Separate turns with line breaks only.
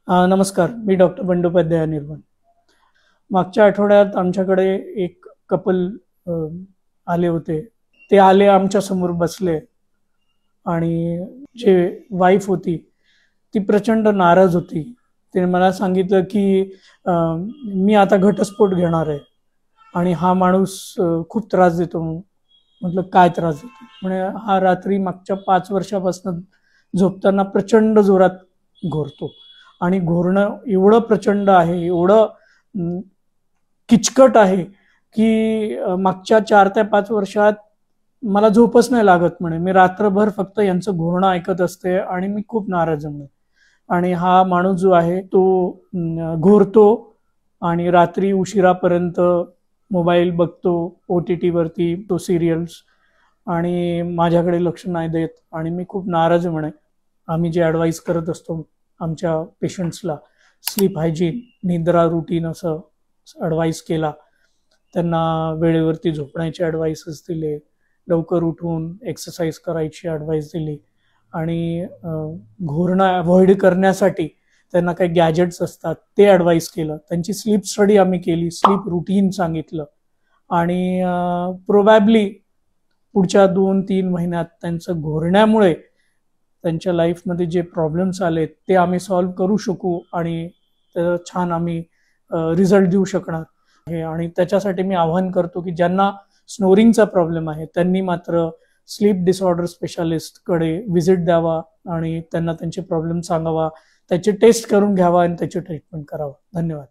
नमस्कार, मी डॉक्टर बंडोपाध्याय निर्मल. मागच्या आठवड्यात आमच्याकडे एक कपल आले होते. ते आले, आमच्या समोर बसले आणि जे वाईफ होती ती प्रचंड नाराज होती. तिने मला सांगितलं की मी आता घटस्फोट घेणार आहे आणि हा माणूस खूप त्रास देतो. म्हटलं काय त्रास देतो? म्हणे हा रात्री मागच्या 5 वर्षापासून झोपताना प्रचंड जोरात घोरतो आणि घोरणं एवढं प्रचंड आहे, एवढं किचकट आहे की मागच्या 4 ते 5 वर्षात मला झोपच नाही लागत. म्हणे मी रात्रभर फक्त यांचं घोरणं ऐकत असते आणि मी खूप नाराज आहे. आणि हा माणूस जो आहे तो घोरतो आणि रात्री उशिरापर्यंत मोबाईल बघतो, OTT वरती तो सिरियल्स, आणि माझ्याकडे लक्ष नाही देत आणि मी खूप नाराज आहे. म्हणे आम्ही जे ॲडवाईस करत असतो आमच्या पेशंट्सला, स्लीप हायजीन, निद्रा रुटीन असं ॲडवाईस केला, त्यांना वेळेवरती झोपण्याचे ॲडवाईसेस दिले, लवकर उठून एक्सरसाइज करायची ॲडवाईस दिली आणि घोरणं अवॉइड करण्यासाठी त्यांना काही गॅजेट्स असतात ते ॲडवाईस केलं. त्यांची स्लीप स्टडी आम्ही केली, स्लीप रुटीन सांगितलं आणि प्रोबॅबली पुढच्या 2-3 महिन्यात त्यांचं घोरण्यामुळे त्यांच्या लाईफमध्ये जे प्रॉब्लेम्स आले ते आम्ही सॉल्व्ह करू शकू आणि छान आम्ही रिझल्ट देऊ शकणार आहे. आणि त्याच्यासाठी मी आवाहन करतो की ज्यांना स्नोरिंगचा प्रॉब्लेम आहे त्यांनी मात्र स्लीप डिसऑर्डर स्पेशालिस्टकडे व्हिजिट द्यावा आणि त्यांना त्यांचे प्रॉब्लेम सांगावा, त्याचे टेस्ट करून घ्यावा आणि त्याचे ट्रीटमेंट करावं. धन्यवाद.